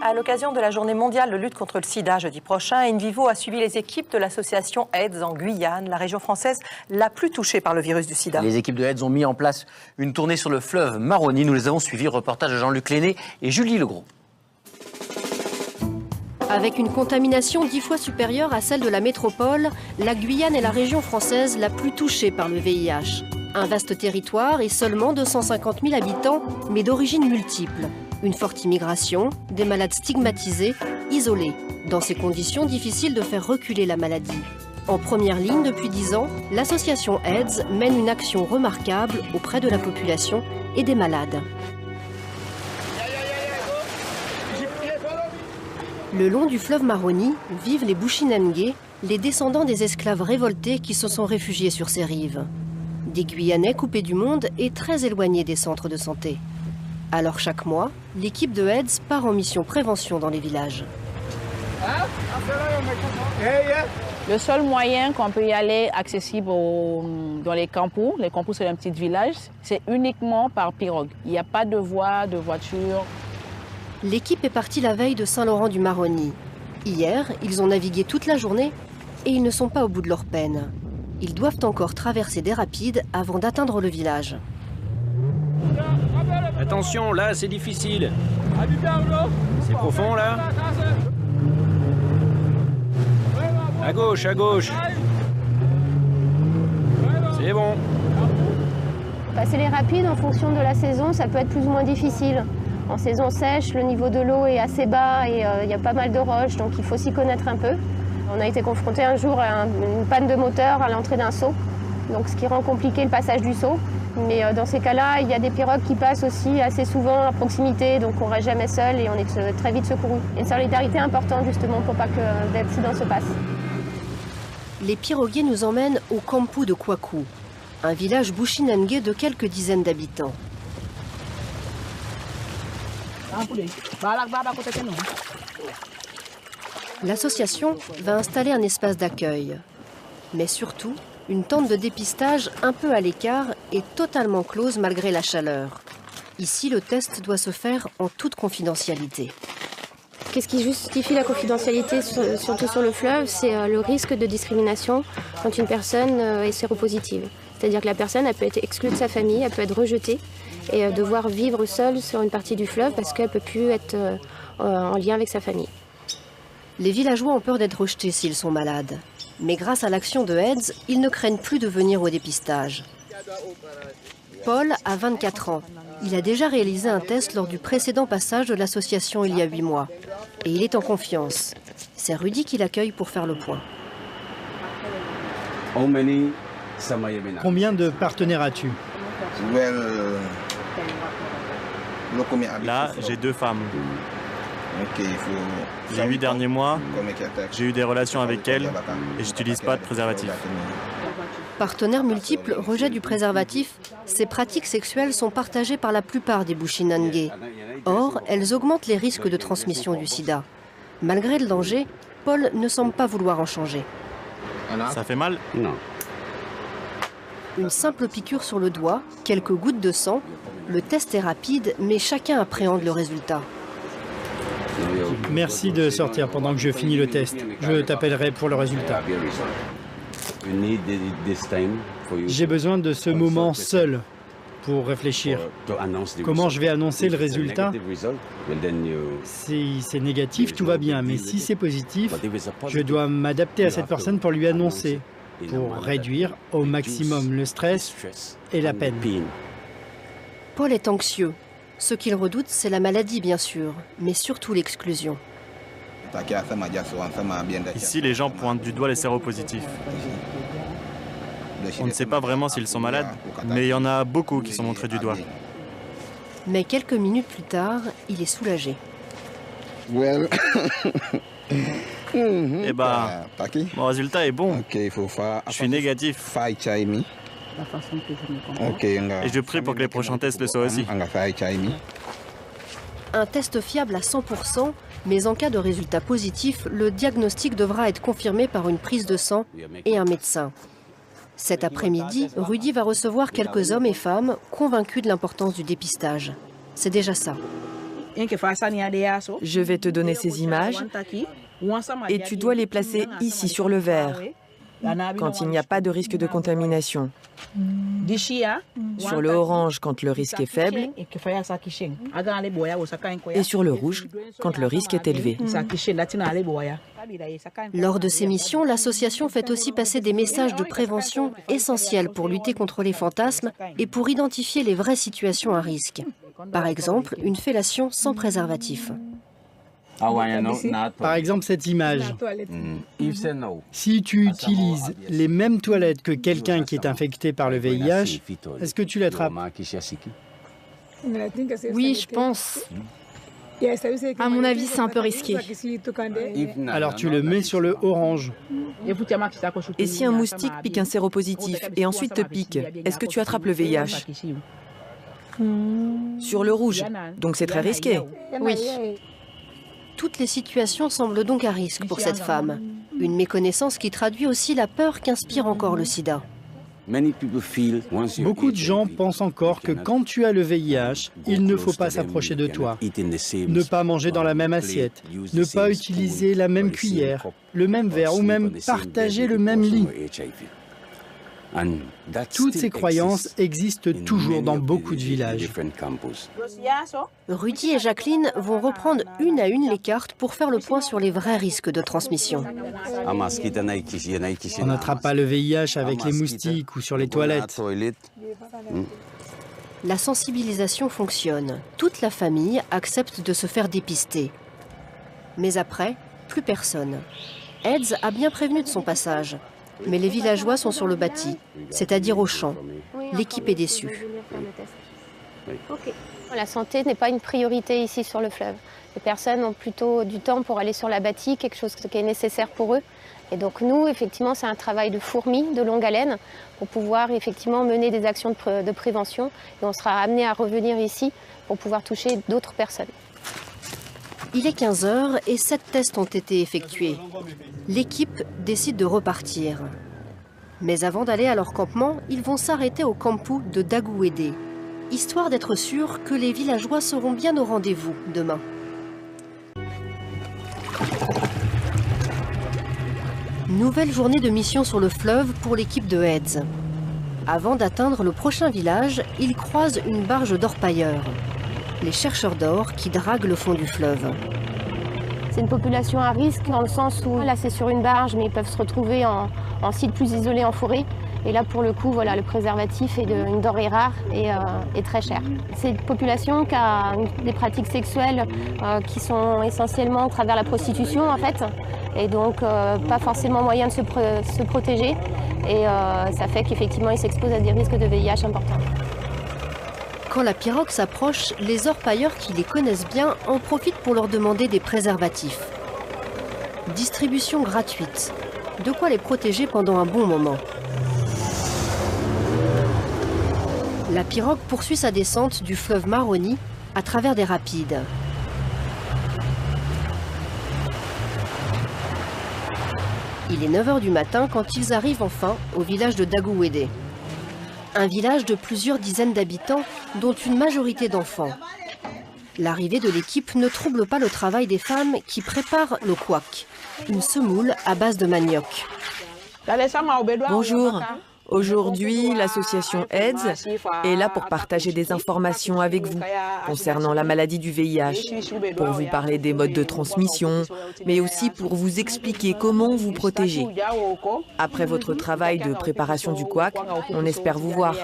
À l'occasion de la journée mondiale de lutte contre le sida jeudi prochain, InVivo a suivi les équipes de l'association AIDS en Guyane, la région française la plus touchée par le virus du sida. Les équipes de AIDS ont mis en place une tournée sur le fleuve Maroni. Nous les avons suivis. Reportage de Jean-Luc Lenné et Julie Legros. Avec une contamination 10 fois supérieure à celle de la métropole, la Guyane est la région française la plus touchée par le VIH. Un vaste territoire et seulement 250 000 habitants, mais d'origine multiple. Une forte immigration, des malades stigmatisés, isolés. Dans ces conditions, difficile de faire reculer la maladie. En première ligne depuis 10 ans, l'association AIDS mène une action remarquable auprès de la population et des malades. Le long du fleuve Maroni vivent les Bushinangé, les descendants des esclaves révoltés qui se sont réfugiés sur ces rives. Des Guyanais coupés du monde et très éloignés des centres de santé. Alors chaque mois, l'équipe de AIDS part en mission prévention dans les villages. Le seul moyen qu'on peut y aller accessible dans les campus c'est un petit village, c'est uniquement par pirogue. Il n'y a pas de voie, de voiture. L'équipe est partie la veille de Saint-Laurent-du-Maroni. Hier, ils ont navigué toute la journée et ils ne sont pas au bout de leur peine. Ils doivent encore traverser des rapides avant d'atteindre le village. Attention, là, c'est difficile. C'est profond, là. À gauche, à gauche. C'est bon. Passer les rapides en fonction de la saison, ça peut être plus ou moins difficile. En saison sèche, le niveau de l'eau est assez bas et il y a pas mal de roches, donc il faut s'y connaître un peu. On a été confronté un jour à une panne de moteur à l'entrée d'un seau, donc ce qui rend compliqué le passage du seau. Mais dans ces cas-là, il y a des pirogues qui passent aussi assez souvent à proximité, donc on ne reste jamais seul et on est très vite secouru. Il y a une solidarité importante justement pour pas que d'accidents se passent. Les piroguiers nous emmènent au Kampu de Kwaku, un village Bushinangé de quelques dizaines d'habitants. L'association va installer un espace d'accueil, mais surtout une tente de dépistage un peu à l'écart et totalement close malgré la chaleur. Ici, le test doit se faire en toute confidentialité. Qu'est-ce qui justifie la confidentialité, surtout sur le fleuve, c'est le risque de discrimination quand une personne est séropositive. C'est-à-dire que la personne elle peut être exclue de sa famille, elle peut être rejetée et devoir vivre seule sur une partie du fleuve parce qu'elle ne peut plus être en lien avec sa famille. Les villageois ont peur d'être rejetés s'ils sont malades. Mais grâce à l'action de AIDS, ils ne craignent plus de venir au dépistage. Paul a 24 ans. Il a déjà réalisé un test lors du précédent passage de l'association il y a 8 mois. Et il est en confiance. C'est Rudy qui l'accueille pour faire le point. Combien de partenaires as-tu? Là, j'ai 2 femmes. Les 8 derniers mois, j'ai eu des relations avec elles et j'utilise pas de préservatif. Partenaires multiples, rejet du préservatif, ces pratiques sexuelles sont partagées par la plupart des Bushinangé. Or, elles augmentent les risques de transmission du sida. Malgré le danger, Paul ne semble pas vouloir en changer. Ça fait mal? Non. Une simple piqûre sur le doigt, quelques gouttes de sang. Le test est rapide, mais chacun appréhende le résultat. Merci de sortir pendant que je finis le test. Je t'appellerai pour le résultat. J'ai besoin de ce moment seul pour réfléchir. Comment je vais annoncer le résultat? Si c'est négatif, tout va bien. Mais si c'est positif, je dois m'adapter à cette personne pour lui annoncer, pour réduire au maximum le stress et la peine. Paul est anxieux. Ce qu'il redoute, c'est la maladie, bien sûr, mais surtout l'exclusion. Ici, les gens pointent du doigt les séropositifs. On ne sait pas vraiment s'ils sont malades, mais il y en a beaucoup qui sont montrés du doigt. Mais quelques minutes plus tard, il est soulagé. Eh ben, mon résultat est bon. Je suis négatif. Et je prie pour que les prochains tests le soient aussi. Un test fiable à 100%, mais en cas de résultat positif, le diagnostic devra être confirmé par une prise de sang et un médecin. Cet après-midi, Rudy va recevoir quelques hommes et femmes convaincus de l'importance du dépistage. C'est déjà ça. Je vais te donner ces images et tu dois les placer ici sur le verre, quand il n'y a pas de risque de contamination. Sur le orange quand le risque est faible et sur le rouge quand le risque est élevé. Lors de ces missions, l'association fait aussi passer des messages de prévention essentiels pour lutter contre les fantasmes et pour identifier les vraies situations à risque. Par exemple, une fellation sans préservatif. Par exemple, cette image. Si tu utilises les mêmes toilettes que quelqu'un qui est infecté par le VIH, est-ce que tu l'attrapes? Oui, je pense. À mon avis, c'est un peu risqué. Alors tu le mets sur le orange. Et si un moustique pique un séropositif et ensuite te pique, est-ce que tu attrapes le VIH? Sur le rouge, donc c'est très risqué. Oui. Toutes les situations semblent donc à risque pour cette femme. Une méconnaissance qui traduit aussi la peur qu'inspire encore le sida. Beaucoup de gens pensent encore que quand tu as le VIH, il ne faut pas s'approcher de toi. Ne pas manger dans la même assiette, ne pas utiliser la même cuillère, le même verre ou même partager le même lit. Toutes ces croyances existent toujours dans beaucoup de villages. Rudy et Jacqueline vont reprendre une à une les cartes pour faire le point sur les vrais risques de transmission. On n'attrape pas le VIH avec les moustiques ou sur les toilettes. La sensibilisation fonctionne. Toute la famille accepte de se faire dépister. Mais après, plus personne. Eds a bien prévenu de son passage. Mais les villageois sont sur le bâti, c'est-à-dire au champ. L'équipe est déçue. La santé n'est pas une priorité ici sur le fleuve. Les personnes ont plutôt du temps pour aller sur la bâtie, quelque chose qui est nécessaire pour eux. Et donc nous, effectivement, c'est un travail de fourmi, de longue haleine, pour pouvoir effectivement mener des actions de prévention. Et on sera amené à revenir ici pour pouvoir toucher d'autres personnes. Il est 15 h et 7 tests ont été effectués. L'équipe décide de repartir. Mais avant d'aller à leur campement, ils vont s'arrêter au campus de Daguédé, histoire d'être sûrs que les villageois seront bien au rendez-vous demain. Nouvelle journée de mission sur le fleuve pour l'équipe de Eds. Avant d'atteindre le prochain village, ils croisent une barge d'orpailleurs. Les chercheurs d'or qui draguent le fond du fleuve. C'est une population à risque dans le sens où là c'est sur une barge mais ils peuvent se retrouver en site plus isolé en forêt. Et là pour le coup voilà, le préservatif est une denrée rare et très chère. C'est une population qui a des pratiques sexuelles qui sont essentiellement à travers la prostitution en fait. Et donc pas forcément moyen de se protéger. Et ça fait qu'effectivement ils s'exposent à des risques de VIH importants. Quand la pirogue s'approche, les orpailleurs qui les connaissent bien en profitent pour leur demander des préservatifs. Distribution gratuite. De quoi les protéger pendant un bon moment. La pirogue poursuit sa descente du fleuve Maroni à travers des rapides. Il est 9 h du matin quand ils arrivent enfin au village de Daguédé. Un village de plusieurs dizaines d'habitants, dont une majorité d'enfants. L'arrivée de l'équipe ne trouble pas le travail des femmes qui préparent le couac, une semoule à base de manioc. Bonjour. Aujourd'hui, l'association AIDS est là pour partager des informations avec vous concernant la maladie du VIH, pour vous parler des modes de transmission, mais aussi pour vous expliquer comment vous protéger. Après votre travail de préparation du couac, on espère vous voir.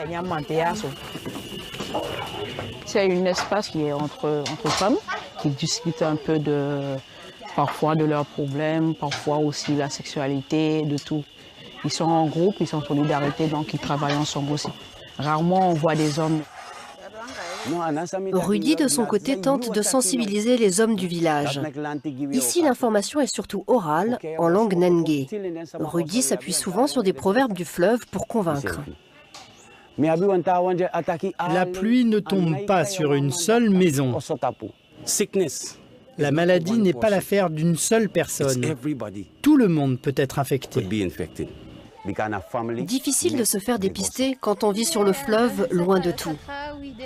C'est un espace qui est entre femmes, qui discutent un peu parfois de leurs problèmes, parfois aussi de la sexualité, de tout. Ils sont en groupe, ils sont en solidarité, donc ils travaillent ensemble aussi. Rarement on voit des hommes. Rudy, de son côté, tente de sensibiliser les hommes du village. Ici, l'information est surtout orale, en langue nengé. Rudy s'appuie souvent sur des proverbes du fleuve pour convaincre. La pluie ne tombe pas sur une seule maison. La maladie n'est pas l'affaire d'une seule personne. Tout le monde peut être infecté. Difficile de se faire dépister quand on vit sur le fleuve, loin de tout.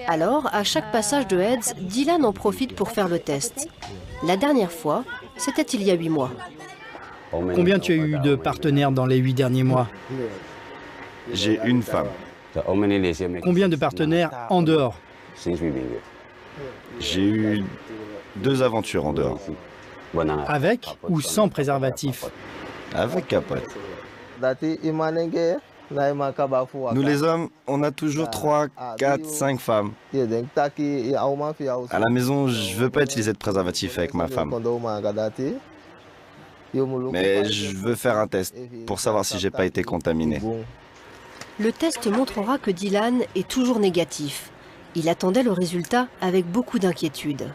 Alors, à chaque passage de Heads, Dylan en profite pour faire le test. La dernière fois, c'était il y a 8 mois. Combien tu as eu de partenaires dans les 8 derniers mois? J'ai une femme. Combien de partenaires en dehors? J'ai eu 2 aventures en dehors. Avec ou sans préservatif? Avec capote. Nous les hommes, on a toujours 3, 4, 5 femmes. À la maison, je veux pas utiliser de préservatif avec ma femme. Mais je veux faire un test pour savoir si j'ai pas été contaminé. Le test montrera que Dylan est toujours négatif. Il attendait le résultat avec beaucoup d'inquiétude.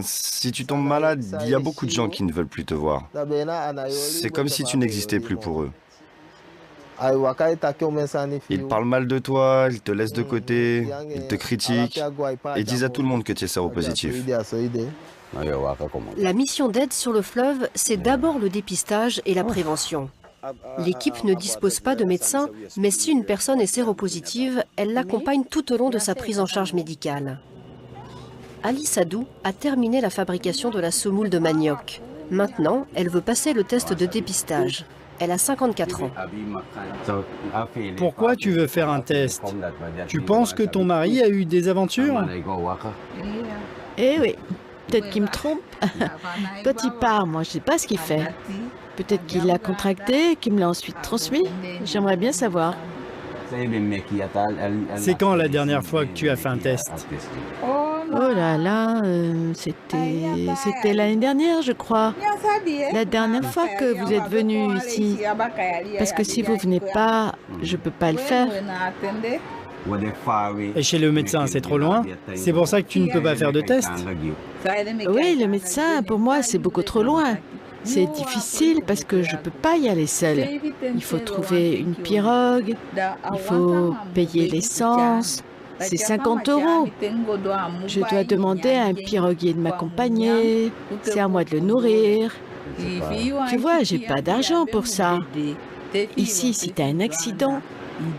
Si tu tombes malade, il y a beaucoup de gens qui ne veulent plus te voir. C'est comme si tu n'existais plus pour eux. Ils parlent mal de toi, ils te laissent de côté, ils te critiquent et disent à tout le monde que tu es séropositif. La mission d'aide sur le fleuve, c'est d'abord le dépistage et la prévention. L'équipe ne dispose pas de médecin, mais si une personne est séropositive, elle l'accompagne tout au long de sa prise en charge médicale. Ali Sadou a terminé la fabrication de la semoule de manioc. Maintenant, elle veut passer le test de dépistage. Elle a 54 ans. Pourquoi tu veux faire un test? Tu penses que ton mari a eu des aventures? Eh oui, peut-être qu'il me trompe. Quand il part, moi je sais pas ce qu'il fait. Peut-être qu'il l'a contracté, qu'il me l'a ensuite transmis. J'aimerais bien savoir. C'est quand la dernière fois que tu as fait un test? Oh là là, c'était l'année dernière, je crois. La dernière fois que vous êtes venu ici. Parce que si vous venez pas, je peux pas le faire. Et chez le médecin, c'est trop loin? C'est pour ça que tu ne peux pas faire de test? Oui, le médecin, pour moi, c'est beaucoup trop loin. C'est difficile parce que je ne peux pas y aller seule. Il faut trouver une pirogue, il faut payer l'essence. C'est 50 €. Je dois demander à un piroguier de m'accompagner. C'est à moi de le nourrir. Tu vois, j'ai pas d'argent pour ça. Ici, si tu as un accident,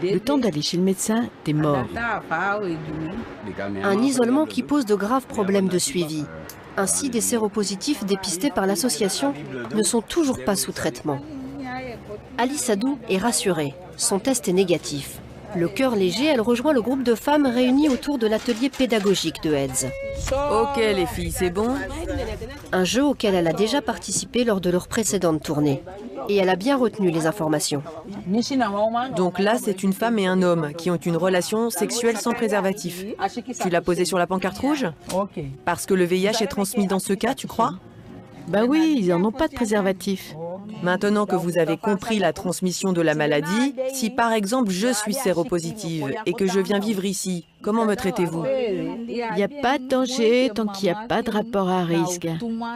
le temps d'aller chez le médecin, t'es mort. Un isolement qui pose de graves problèmes de suivi. Ainsi, des séropositifs dépistés par l'association ne sont toujours pas sous traitement. Ali Sadou est rassurée. Son test est négatif. Le cœur léger, elle rejoint le groupe de femmes réunies autour de l'atelier pédagogique de Heads. Ok les filles, c'est bon? Un jeu auquel elle a déjà participé lors de leur précédente tournée. Et elle a bien retenu les informations. Donc là, c'est une femme et un homme qui ont une relation sexuelle sans préservatif. Tu l'as posé sur la pancarte rouge? Parce que le VIH est transmis dans ce cas, tu crois? Bah oui, ils n'en ont pas de préservatif. Maintenant que vous avez compris la transmission de la maladie, si par exemple je suis séropositive et que je viens vivre ici, comment me traitez-vous? Il n'y a pas de danger tant qu'il n'y a pas de rapport à risque.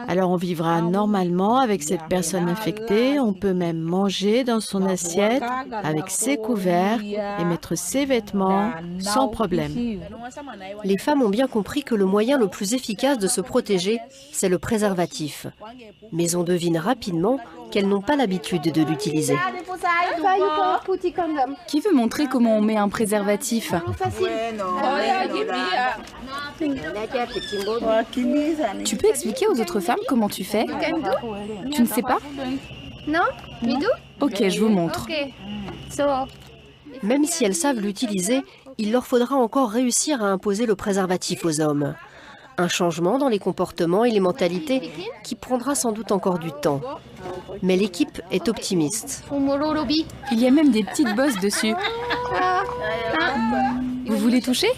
Alors on vivra normalement avec cette personne infectée, on peut même manger dans son assiette avec ses couverts et mettre ses vêtements sans problème. Les femmes ont bien compris que le moyen le plus efficace de se protéger, c'est le préservatif. Mais on devine rapidement qu'elles n'ont pas l'habitude de l'utiliser. Qui veut montrer comment on met un préservatif? Tu peux expliquer aux autres femmes comment tu fais? Tu ne sais pas? Non? Ok, je vous montre. Même si elles savent l'utiliser, il leur faudra encore réussir à imposer le préservatif aux hommes. Un changement dans les comportements et les mentalités qui prendra sans doute encore du temps. Mais l'équipe est optimiste. Il y a même des petites bosses dessus. Vous voulez toucher?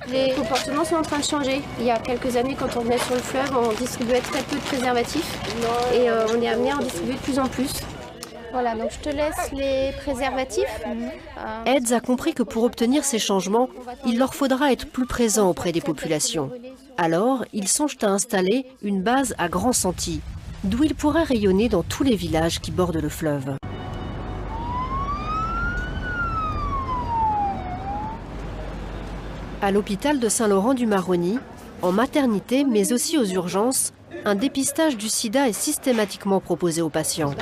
Les comportements sont en train de changer. Il y a quelques années, quand on venait sur le fleuve, on distribuait très peu de préservatifs. Et on est amené à en distribuer de plus en plus. Voilà, donc je te laisse les préservatifs. Heads a compris que pour obtenir ces changements, il leur faudra être plus présent auprès des populations. Alors, ils songent à installer une base à Grand Senti, d'où ils pourraient rayonner dans tous les villages qui bordent le fleuve. À l'hôpital de Saint-Laurent-du-Maroni, en maternité mais aussi aux urgences, un dépistage du sida est systématiquement proposé aux patients.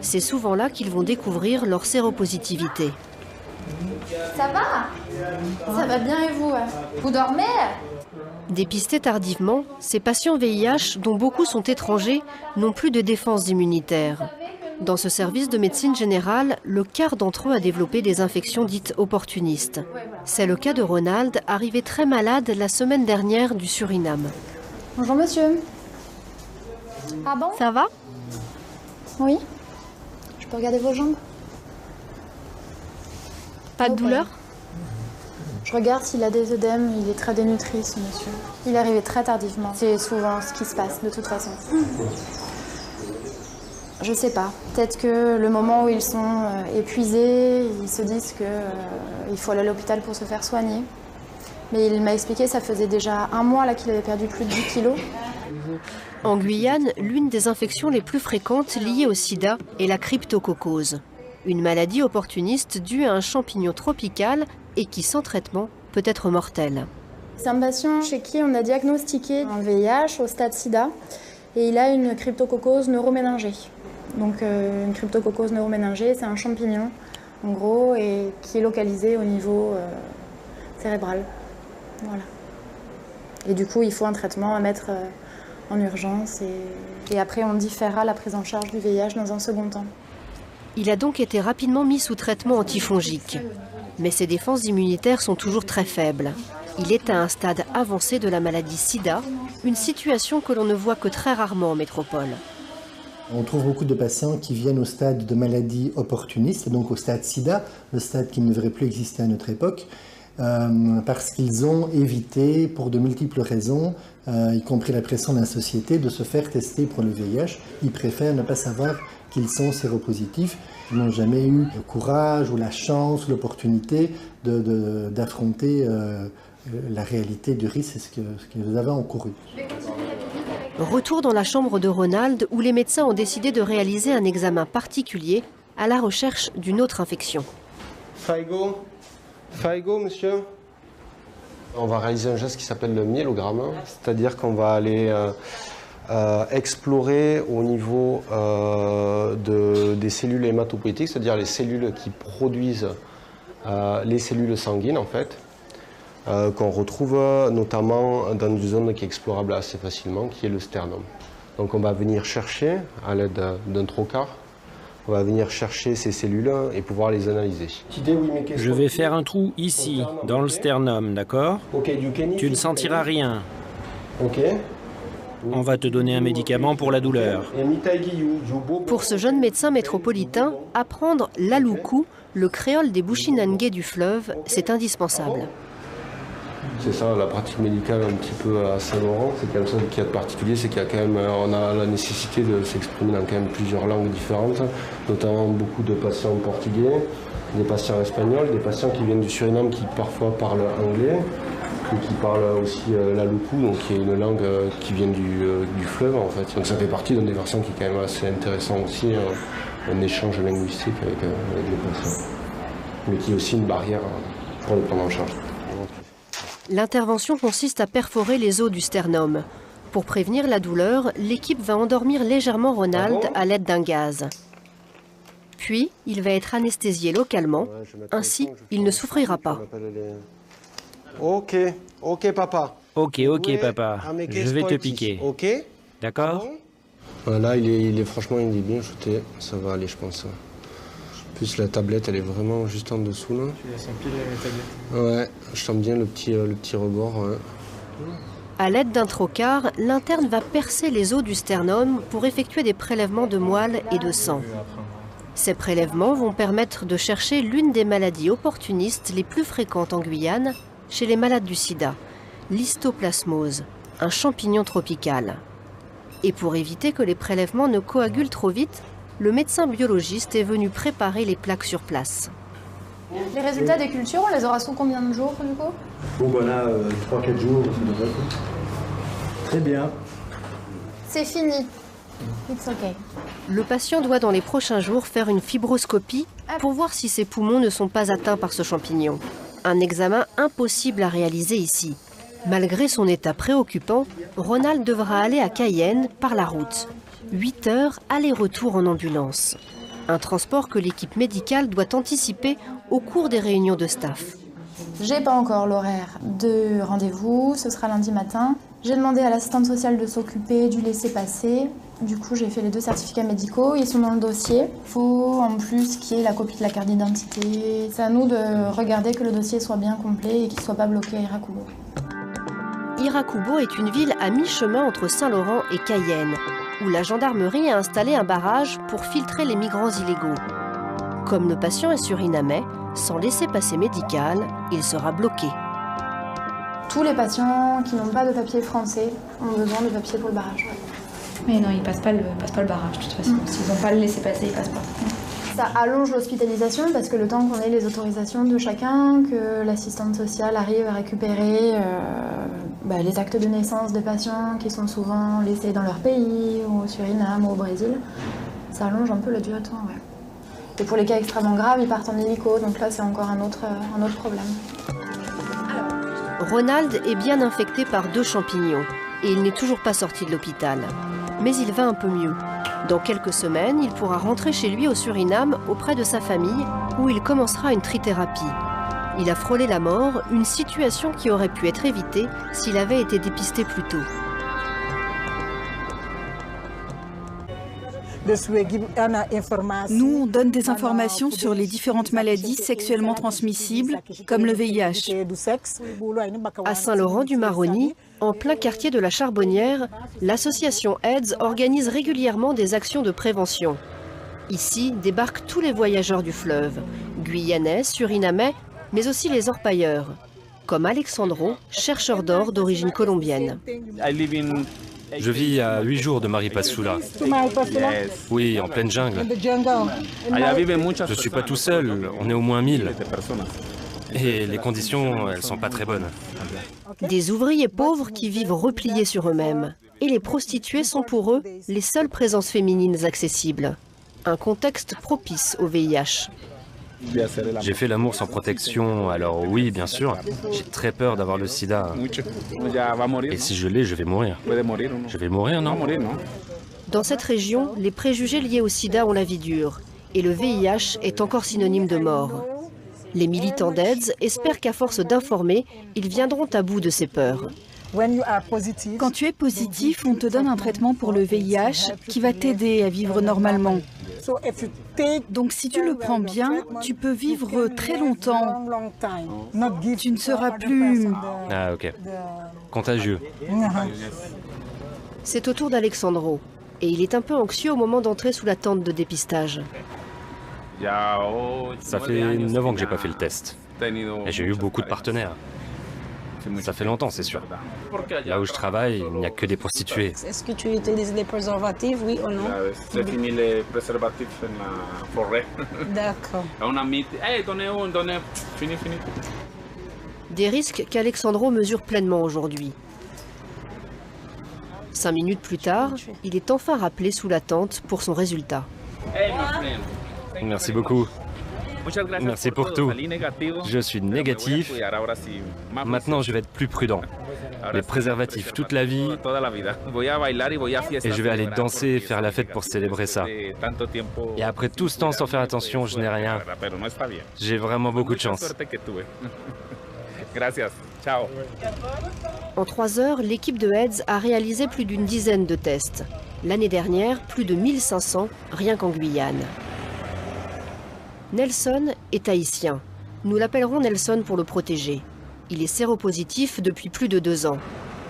C'est souvent là qu'ils vont découvrir leur séropositivité. Ça va? Ça va bien et vous? Vous dormez? Dépistés tardivement, ces patients VIH, dont beaucoup sont étrangers, n'ont plus de défense immunitaire. Dans ce service de médecine générale, le quart d'entre eux a développé des infections dites opportunistes. C'est le cas de Ronald, arrivé très malade la semaine dernière du Suriname. Bonjour monsieur. Ah bon? Ça va? Oui. Je peux regarder vos jambes? Pas de douleur? Je regarde s'il a des œdèmes, il est très dénutri ce monsieur. Il est arrivé très tardivement. C'est souvent ce qui se passe de toute façon. Je sais pas. Peut-être que le moment où ils sont épuisés, ils se disent qu'il faut aller à l'hôpital pour se faire soigner. Mais il m'a expliqué que ça faisait déjà 1 mois là, qu'il avait perdu plus de 10 kilos. En Guyane, l'une des infections les plus fréquentes liées au sida est la cryptococose. Une maladie opportuniste due à un champignon tropical et qui, sans traitement, peut être mortelle. C'est un patient chez qui on a diagnostiqué un VIH au stade sida et il a une cryptococose neuroméningée. Donc une cryptococose neuroméningée, c'est un champignon, en gros, et qui est localisé au niveau cérébral. Voilà. Et du coup, il faut un traitement à mettre en urgence et après on différera la prise en charge du VIH dans un second temps. Il a donc été rapidement mis sous traitement antifongique. Mais ses défenses immunitaires sont toujours très faibles. Il est à un stade avancé de la maladie sida, une situation que l'on ne voit que très rarement en métropole. On trouve beaucoup de patients qui viennent au stade de maladie opportuniste, donc au stade sida, le stade qui ne devrait plus exister à notre époque, parce qu'ils ont évité, pour de multiples raisons, y compris la pression de la société, de se faire tester pour le VIH. Ils préfèrent ne pas savoir qu'ils sont séropositifs. Ils n'ont jamais eu le courage ou la chance ou l'opportunité d'affronter la réalité du risque et ce qu'ils avaient encouru. Retour dans la chambre de Ronald où les médecins ont décidé de réaliser un examen particulier à la recherche d'une autre infection. Faigo, monsieur. On va réaliser un geste qui s'appelle le myélogramme, c'est-à-dire qu'on va aller explorer au niveau des cellules hématopoïétiques, c'est-à-dire les cellules qui produisent les cellules sanguines en fait, qu'on retrouve notamment dans une zone qui est explorable assez facilement, qui est le sternum. Donc on va venir chercher à l'aide d'un trocar, on va venir chercher ces cellules et pouvoir les analyser. Je vais faire un trou ici, dans le sternum, d'accord? Tu ne sentiras rien. On va te donner un médicament pour la douleur. Pour ce jeune médecin métropolitain, apprendre l'aloukou, le créole des Bushinangé du fleuve, c'est indispensable. C'est ça, la pratique médicale un petit peu à Saint-Laurent, c'est quand même ça qu'il y a de particulier, c'est qu'il y a quand même, on a la nécessité de s'exprimer dans quand même plusieurs langues différentes, notamment beaucoup de patients portugais, des patients espagnols, des patients qui viennent du Suriname qui parfois parlent anglais, et qui parlent aussi l'aloukou, donc qui est une langue qui vient du fleuve en fait. Donc ça fait partie d'une des versions qui est quand même assez intéressant aussi, un échange linguistique avec les patients, mais qui est aussi une barrière pour les prendre en charge. L'intervention consiste à perforer les os du sternum. Pour prévenir la douleur, l'équipe va endormir légèrement Ronald à l'aide d'un gaz. Puis, il va être anesthésié localement, ainsi il ne souffrira pas. Ok papa. Ok papa, je vais te piquer. D'accord? Là franchement il est bien shooté, ça va aller je pense. Plus la tablette elle est vraiment juste en dessous là. Tu laisses empiler la tablette? Ouais, je sens bien le petit rebord. Ouais. À l'aide d'un trocar, l'interne va percer les os du sternum pour effectuer des prélèvements de moelle et de sang. Ces prélèvements vont permettre de chercher l'une des maladies opportunistes les plus fréquentes en Guyane chez les malades du sida, l'histoplasmose, un champignon tropical. Et pour éviter que les prélèvements ne coagulent trop vite, le médecin biologiste est venu préparer les plaques sur place. Les résultats des cultures, on les aura sous combien de jours du coup? Bon, là, 3-4 jours, ça devrait être. Très bien. C'est fini. It's okay. Le patient doit dans les prochains jours faire une fibroscopie pour voir si ses poumons ne sont pas atteints par ce champignon. Un examen impossible à réaliser ici. Malgré son état préoccupant, Ronald devra aller à Cayenne par la route. 8 heures, aller-retour en ambulance. Un transport que l'équipe médicale doit anticiper au cours des réunions de staff. J'ai pas encore l'horaire de rendez-vous, ce sera lundi matin. J'ai demandé à l'assistante sociale de s'occuper du laissez-passer. Du coup, j'ai fait les 2 certificats médicaux, ils sont dans le dossier. Il faut en plus qu'il y ait la copie de la carte d'identité. C'est à nous de regarder que le dossier soit bien complet et qu'il ne soit pas bloqué à Irakubo. Irakubo est une ville à mi-chemin entre Saint-Laurent et Cayenne, où la gendarmerie a installé un barrage pour filtrer les migrants illégaux. Comme le patient est surinamais, sans laissez-passer médical, il sera bloqué. Tous les patients qui n'ont pas de papier français ont besoin de papier pour le barrage. Mais non, ils ne passent pas le barrage de toute façon. S'ils n'ont pas le laissez-passer, ils ne passent pas. Ça allonge l'hospitalisation parce que le temps qu'on ait les autorisations de chacun, que l'assistante sociale arrive à récupérer les actes de naissance des patients qui sont souvent laissés dans leur pays, ou au Suriname ou au Brésil, ça allonge un peu la durée de temps. Ouais. Et pour les cas extrêmement graves, ils partent en hélico, donc là c'est encore un autre problème. Ronald est bien infecté par 2 champignons et il n'est toujours pas sorti de l'hôpital. Mais il va un peu mieux. Dans quelques semaines, il pourra rentrer chez lui au Suriname auprès de sa famille où il commencera une trithérapie. Il a frôlé la mort, une situation qui aurait pu être évitée s'il avait été dépisté plus tôt. Nous, on donne des informations sur les différentes maladies sexuellement transmissibles, comme le VIH. À Saint-Laurent-du-Maroni, en plein quartier de la Charbonnière, l'association AIDS organise régulièrement des actions de prévention. Ici débarquent tous les voyageurs du fleuve, guyanais, surinamais, mais aussi les orpailleurs, comme Alexandro, chercheur d'or d'origine colombienne. Je vis à 8 jours de Maripasoula. Oui, en pleine jungle. Je ne suis pas tout seul, on est au moins 1000. Et les conditions, elles sont pas très bonnes. Des ouvriers pauvres qui vivent repliés sur eux-mêmes. Et les prostituées sont pour eux les seules présences féminines accessibles. Un contexte propice au VIH. J'ai fait l'amour sans protection, alors oui, bien sûr, j'ai très peur d'avoir le sida. Et si je l'ai, je vais mourir. Je vais mourir, non? Dans cette région, les préjugés liés au sida ont la vie dure. Et le VIH est encore synonyme de mort. Les militants d'AIDS espèrent qu'à force d'informer, ils viendront à bout de ces peurs. Quand tu es positif, on te donne un traitement pour le VIH qui va t'aider à vivre normalement. Donc si tu le prends bien, tu peux vivre très longtemps. Tu ne seras plus... Ah ok. Contagieux. C'est au tour d'Alexandro. Et il est un peu anxieux au moment d'entrer sous la tente de dépistage. Ça fait 9 ans que j'ai pas fait le test. Et j'ai eu beaucoup de partenaires. Ça fait longtemps, c'est sûr. Là où je travaille, il n'y a que des prostituées. Est-ce que tu utilises des préservatifs, oui ou non? C'est fini les préservatifs dans la forêt. D'accord. On a mis... donnez, fini. Des risques qu'Alexandro mesure pleinement aujourd'hui. 5 minutes plus tard, il est enfin rappelé sous la tente pour son résultat. Merci beaucoup. Merci pour tout. Je suis négatif. Maintenant, je vais être plus prudent. Les préservatifs toute la vie. Et je vais aller danser et faire la fête pour célébrer ça. Et après tout ce temps sans faire attention, je n'ai rien. J'ai vraiment beaucoup de chance. En 3 heures, l'équipe de AIDS a réalisé plus d'une dizaine de tests. L'année dernière, plus de 1500, rien qu'en Guyane. Nelson est haïtien. Nous l'appellerons Nelson pour le protéger. Il est séropositif depuis plus de 2 ans.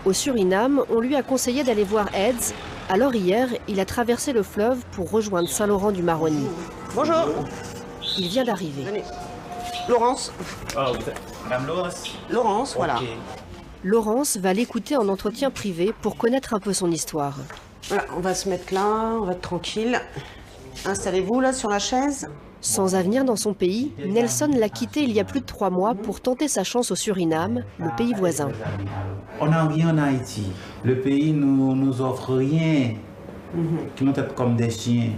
Au Suriname, on lui a conseillé d'aller voir AIDS. Alors hier, il a traversé le fleuve pour rejoindre Saint-Laurent-du-Maroni. Bonjour. Il vient d'arriver. Laurence. Oh, Madame Laurence. Laurence, voilà. Okay. Laurence va l'écouter en entretien privé pour connaître un peu son histoire. Voilà, on va se mettre là, on va être tranquille. Installez-vous là sur la chaise. Sans avenir dans son pays, Nelson l'a quitté il y a plus de 3 mois pour tenter sa chance au Suriname, le pays voisin. On a rien en Haïti. Le pays ne nous offre rien. Qui nous traite comme des chiens.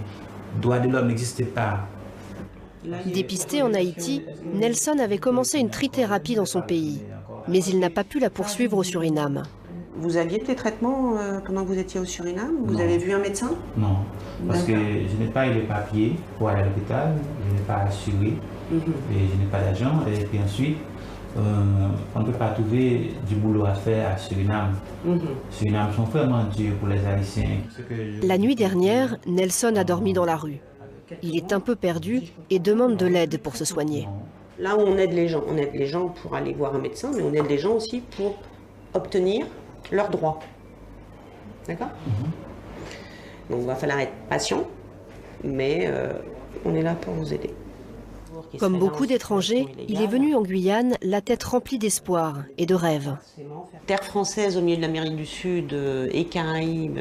Droit de l'homme n'existe pas. Dépisté en Haïti, Nelson avait commencé une trithérapie dans son pays. mais il n'a pas pu la poursuivre au Suriname. Vous aviez des traitements pendant que vous étiez au Suriname? Vous avez vu un médecin? Non, parce que je n'ai pas eu les papiers pour aller à l'hôpital, je n'ai pas assuré, et je n'ai pas d'argent. Et puis ensuite, on ne peut pas trouver du boulot à faire à Suriname. Suriname sont vraiment durs pour les Haïtiens. La nuit dernière, Nelson a dormi dans la rue. Il est un peu perdu et demande de l'aide pour se soigner. Là où on aide les gens pour aller voir un médecin, mais on aide les gens aussi pour obtenir leurs droits. D'accord? Donc il va falloir être patient, mais on est là pour vous aider. Comme beaucoup d'étrangers, il est venu en Guyane la tête remplie d'espoir et de rêves. Terre française au milieu de l'Amérique du Sud et Caraïbes,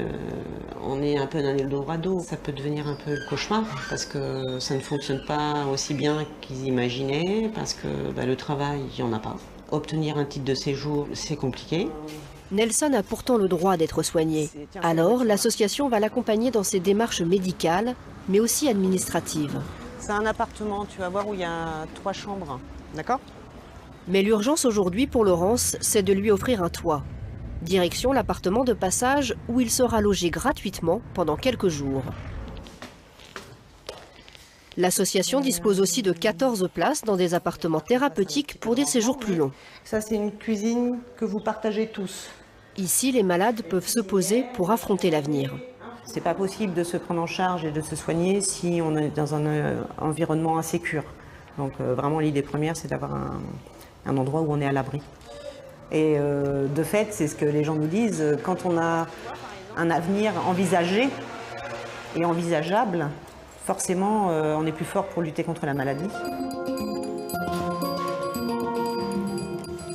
on est un peu dans l'Eldorado. Ça peut devenir un peu le cauchemar parce que ça ne fonctionne pas aussi bien qu'ils imaginaient, parce que le travail, il n'y en a pas. Obtenir un titre de séjour, c'est compliqué. Nelson a pourtant le droit d'être soigné. Alors, l'association va l'accompagner dans ses démarches médicales, mais aussi administratives. C'est un appartement, tu vas voir, où il y a 3 chambres, d'accord? Mais l'urgence aujourd'hui pour Laurence, c'est de lui offrir un toit. Direction l'appartement de passage où il sera logé gratuitement pendant quelques jours. L'association dispose aussi de 14 places dans des appartements thérapeutiques pour des séjours plus longs. Ça, c'est une cuisine que vous partagez tous. Ici, les malades peuvent se poser pour affronter l'avenir. C'est pas possible de se prendre en charge et de se soigner si on est dans un environnement insécure. Donc vraiment, l'idée première, c'est d'avoir un endroit où on est à l'abri. Et de fait, c'est ce que les gens nous disent, quand on a un avenir envisagé et envisageable, forcément, on est plus fort pour lutter contre la maladie.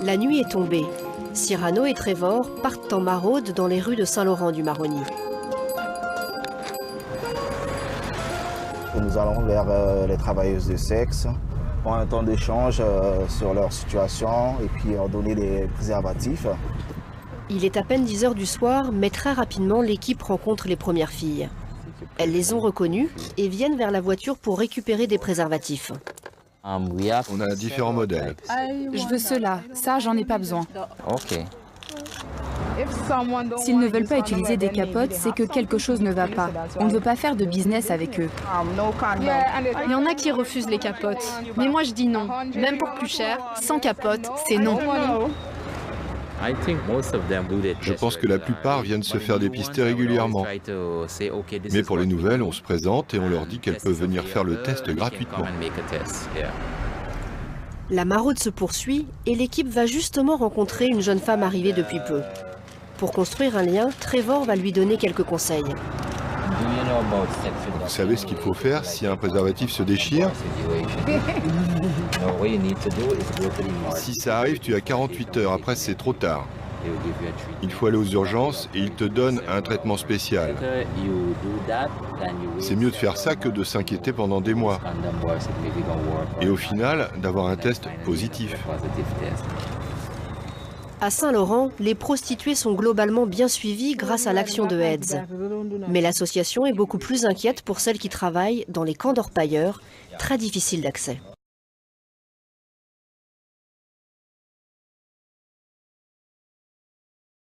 La nuit est tombée. Cyrano et Trevor partent en maraude dans les rues de Saint-Laurent-du-Maroni. Nous allons vers les travailleuses de sexe, prendre un temps d'échange sur leur situation et puis leur donner des préservatifs. Il est à peine 10 h du soir, mais très rapidement, l'équipe rencontre les premières filles. Elles les ont reconnues et viennent vers la voiture pour récupérer des préservatifs. On a différents modèles. Je veux ceux-là. Ça, j'en ai pas besoin. Ok. S'ils ne veulent pas utiliser des capotes, c'est que quelque chose ne va pas. On ne veut pas faire de business avec eux. Il y en a qui refusent les capotes. Mais moi, je dis non. Même pour plus cher, sans capote, c'est non. Je pense que la plupart viennent se faire dépister régulièrement. Mais pour les nouvelles, on se présente et on leur dit qu'elles peuvent venir faire le test gratuitement. La maraude se poursuit et l'équipe va justement rencontrer une jeune femme arrivée depuis peu. Pour construire un lien, Trevor va lui donner quelques conseils. Vous savez ce qu'il faut faire si un préservatif se déchire? Si ça arrive, tu as 48 heures, après c'est trop tard. Il faut aller aux urgences et ils te donnent un traitement spécial. C'est mieux de faire ça que de s'inquiéter pendant des mois. Et au final, d'avoir un test positif. À Saint-Laurent, les prostituées sont globalement bien suivies grâce à l'action de AIDS. Mais l'association est beaucoup plus inquiète pour celles qui travaillent dans les camps d'orpailleurs, très difficiles d'accès.